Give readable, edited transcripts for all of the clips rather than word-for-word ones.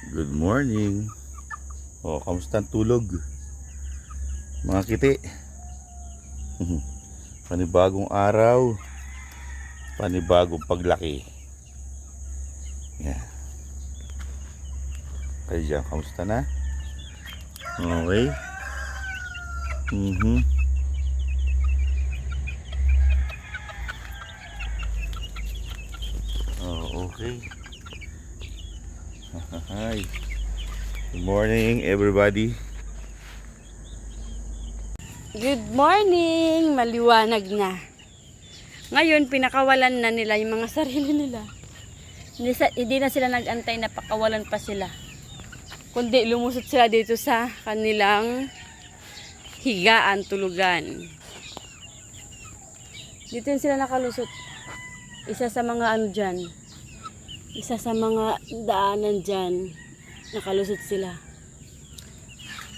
Good morning. O, kamusta ang tulog? Mga kiti. Panibagong araw. Panibagong paglaki. Yan. Kayo dyan, kamusta na? Okay. Oh, okay. Hi. Good morning, everybody. Good morning! Maliwanag na. Ngayon, pinakawalan na nila yung mga sarili nila. Hindi na sila nag-antay na pakawalan pa sila. Kundi lumusot sila dito sa kanilang higaan, tulugan. Dito yun sila nakalusot. Isa sa mga ano dyan. Isa sa mga daanan dyan. Nakalusot sila.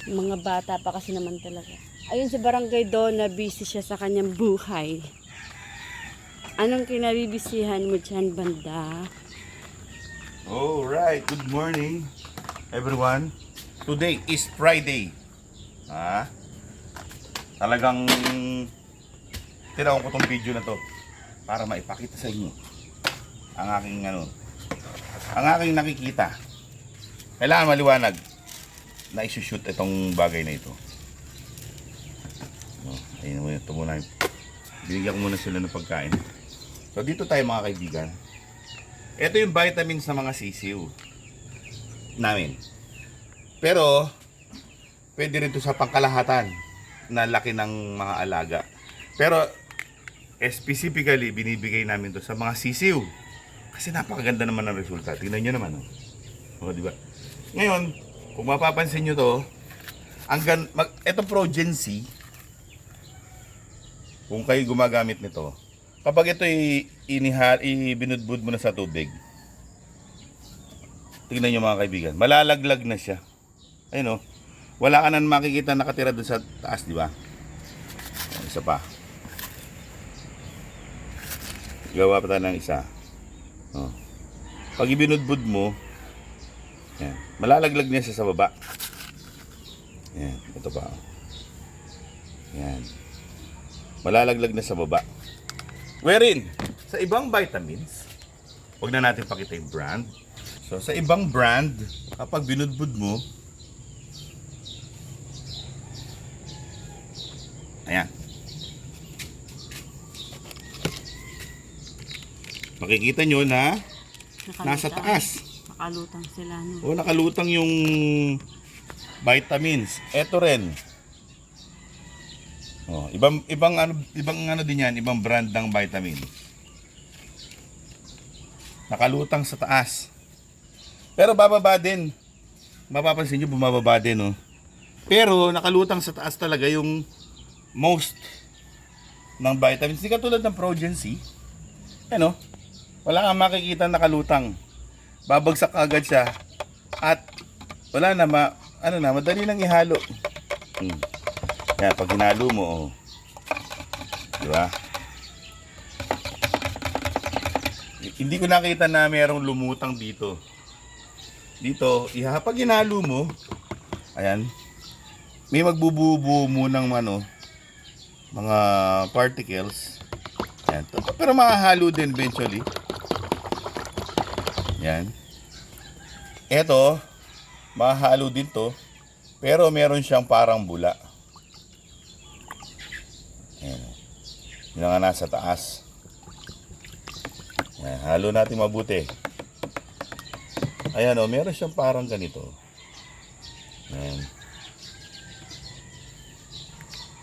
Mga bata pa kasi naman talaga. Ayun si Barangay Donna, busy siya sa kanyang buhay. Anong kinabibisihan mo dyan, banda? Alright, good morning, everyone. Today is Friday. Talagang tinawag ko tong video na to para maipakita sa inyo ang aking nakikita. Kailangan maliwanag na isushoot itong bagay na ito. Ayun mo, ito muna. Binigyan ko muna sila ng pagkain. So dito tayo mga kaibigan. Ito yung vitamins sa mga sisiw namin. Pero pwede rin ito sa pangkalahatan na laki ng mga alaga. Pero specifically binibigay namin to sa mga sisiw. Kasi napakaganda naman ang resulta. Tingnan nyo naman. O, di ba? Ngayon, kung mapapansin nyo to, itong Progency, kung kayo gumagamit nito, kapag ito ibinudbud mo na sa tubig, tingnan nyo mga kaibigan, malalaglag na siya. Ayun o, wala ka na makikita nakatira dun sa taas, di ba? Isa pa. Gawa pa tayo ng isa. O. Pag ibinudbud mo, yan, malalaglag niya siya sa baba. Yan, ito pa. Yan. Malalaglag na sa baba. Wherein, sa ibang vitamins, huwag na natin pakita yung brand. So, sa ibang brand, kapag binudbud mo, ayan. Makikita nyo na nasa taas. Nakalutang sila. No? O, nakalutang yung vitamins. Ito rin. Oh, ibang ano din yan, ibang brand ng vitamin. Nakalutang sa taas. Pero bababa din. Mapapansin niyo bumababa din, oh. Pero nakalutang sa taas talaga yung most ng vitamins. Hindi katulad ng Progency. Ano? Wala kang makikita nakalutang. Babagsak agad siya. At wala na madali nang ihalo. Yan, pag hinalo mo, oh. Di ba? Hindi ko nakita na mayroong lumutang dito. Dito, pag hinalo mo, ayan, may magbubuo mo ng mga particles. Ayan, pero makahalo din eventually. Yan. Eto, mahalo din to. Pero meron siyang parang bula. Ayan. Yun nga nasa taas. Ayan, halo natin mabuti. Ayan o, meron siyang parang ganito. Ayan.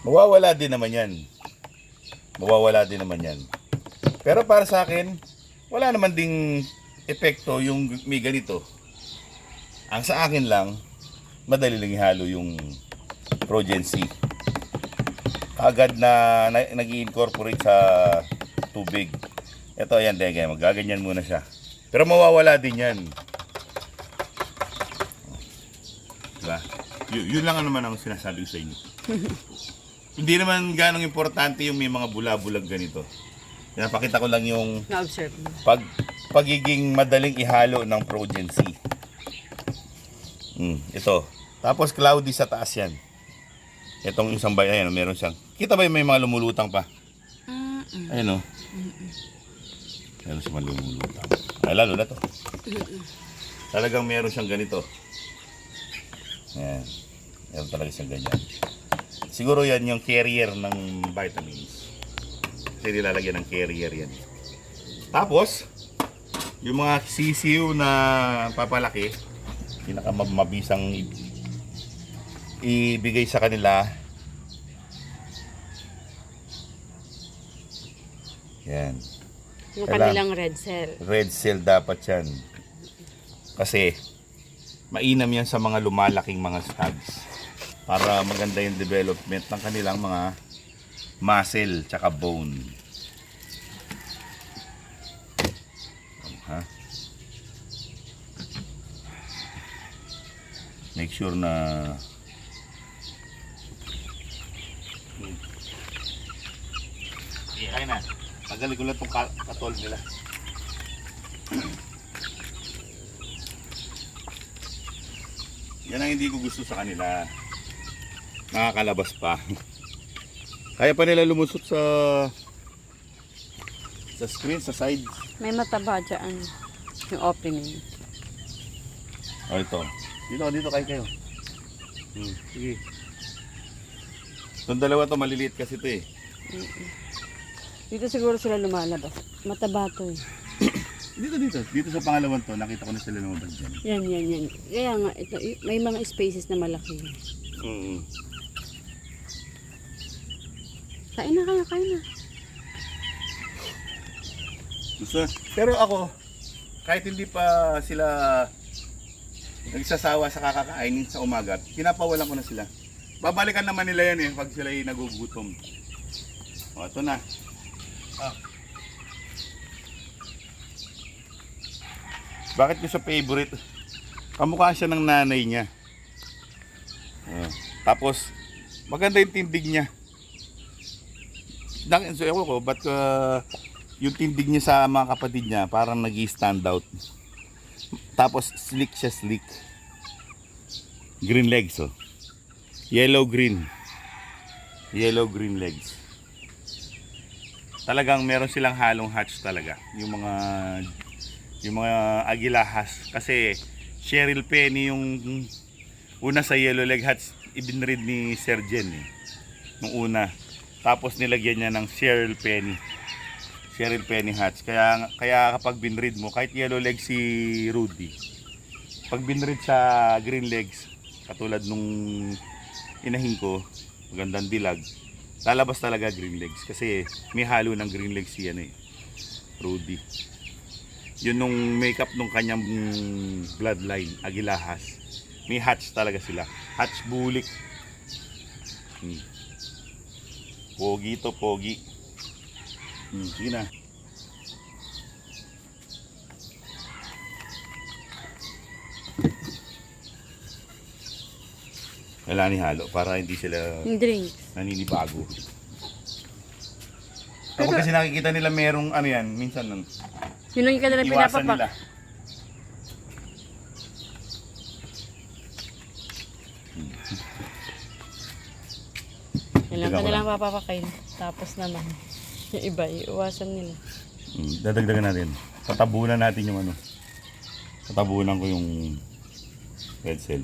Mawawala din naman yan. Mawawala din naman yan. Pero para sa akin, wala naman ding epekto yung may ganito. Ang sa akin lang, madali lang ihalo yung Progency. Agad na nag-incorporate sa tubig. Ito, ayan, magaganyan muna siya. Pero mawawala din yan. Diba? Yun lang naman ang sinasabi ko sa inyo. Hindi naman ganong importante yung may mga bula-bulag ganito. Pinapakita ko lang yung Na-observe mo. pagiging madaling ihalo ng Progency. Ito. Tapos cloudy sa taas yan. Itong isang bayan, ayan, meron siyang. Kita ba yung may mga lumulutang pa? Ayun o. Meron siyang mga lumulutang. Ay, lalo na to. Talagang meron siyang ganito. Ayan. Meron talaga siyang ganyan. Siguro yan yung carrier ng vitamins. Kasi nilalagyan ng carrier yan. Tapos, yung mga sisiw na papalaki, pinakamabisang ibigay sa kanila. Yan. Yung Kailangan- kanilang red cell. Red cell dapat yan. Kasi mainam yan sa mga lumalaking mga stags. Para maganda yung development ng kanilang mga muscle tsaka bone. Ha? Make sure na kaya na. Tagalin ko lang itong katol nila. Yan ang hindi ko gusto sa kanila. Nakakalabas pa. Kaya pa nila lumusot sa screen, sa side. May mataba dyan. Yung opening. O ito. Dito kayo. Sige. Itong dalawa to maliliit kasi ito eh. Dito siguro sila lumalabas. Mataba to eh. Dito sa pangalawang to, nakita ko na sila lumabas dyan. Yan. Kaya nga, ito, may mga spaces na malaki. Kain na kayo. Pero ako, kahit hindi pa sila nagsasawa sa kakakainin sa umaga, pinapawalan ko na sila. Babalikan naman nila yan eh, pag sila ay nagugutom. O, ito na. Bakit ko siya favorite? Kamukha siya ng nanay niya. Tapos, maganda yung tindig niya. So, ewan ko, ba't yung tindig niya sa mga kapatid niya parang nag-stand out. Tapos, slick. Green legs, oh. Yellow-green legs. Talagang meron silang halong hatch talaga. Yung mga agilahas. Kasi Cheryl Penny yung una sa yellow leg hatch ibinread ni Sir Jen eh. Nung una. Tapos nilagyan niya ng Cheryl Penny hatch. Kaya kapag binread mo, kahit yellow leg si Rudy, pag binread sa green legs, katulad nung inahin ko, magandang dilag, lalabas talaga green legs. Kasi may halo ng green legs siya eh, Rudy. Yun nung makeup nung kanyang bloodline, agilahas. May hatch talaga sila. Hatch bulik. Pogi to, pogi. Sige na. Kailangan ni halo para hindi sila Yung drinks. naninibago. Kapag kasi nakikita nila merong ano yan, minsan Yun ang kanilang iwasan pinapapak. nila. Yun lang kanilang papapakain. Tapos naman, yung iba, iwasan nila. Dadagdagan natin. Tatabunan natin yung ano. Tatabunan ko yung red cell.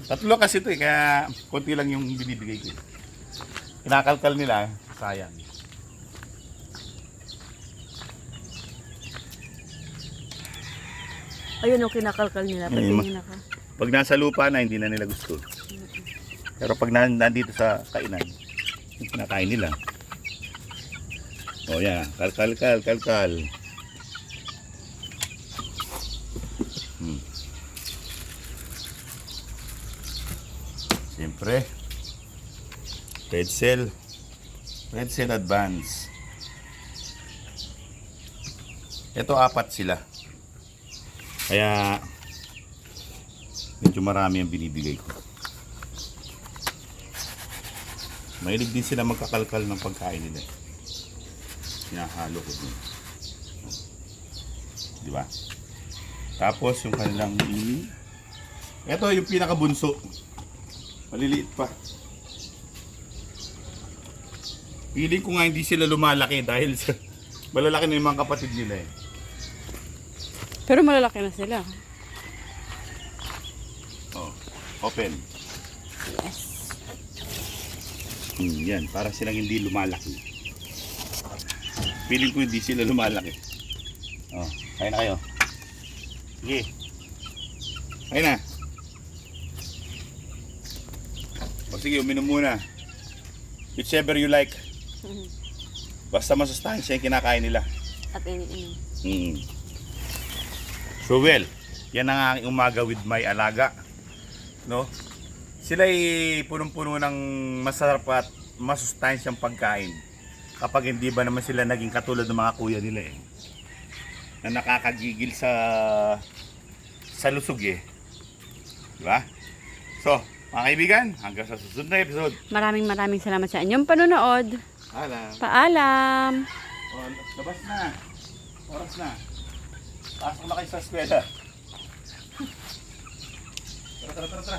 Tatlo kasi ito eh, kaya konti lang yung binibigay ko. Kinakalkal nila, sayang. Ayun ang kinakalkal nila. Patingin ako. Pag nasa lupa na, hindi na nila gusto. Pero pag nandito sa kainan, kinakain nila. O yan, kalkal. Siyempre, red cell advance. Ito 4 sila. Kaya medyo marami ang binibigay ko. Mahilig din sila magkakalkal ng pagkain nila. Hinahalo ko din. Di ba? Tapos yung kanilang ini, Ito yung pinakabunso. Maliliit pa. Piling ko nga hindi sila lumalaki dahil sa malalaki na yung mga kapatid nila eh. Pero malalaki na sila. Oh, open. Yes. Yan, para silang hindi lumalaki. Piling ko hindi sila lumalaki. Oh, kain na kayo. Sige. Kain na. O sige, uminom muna. Whichever you like. Basta masustansya yung kinakain nila. At ini. So well, yan ang aking umaga with my alaga. No? Sila ay punong-puno ng masarap at masustansyang pagkain. Kapag hindi ba naman sila naging katulad ng mga kuya nila eh. Na nakakagigil sa lusog eh. Diba? So, mga kaibigan, hanggang sa susunod na episode. Maraming salamat sa inyong panonood. Alam. Paalam! Oh, labas na. Oras na. Pasok na kayo sa eskwela. Tara.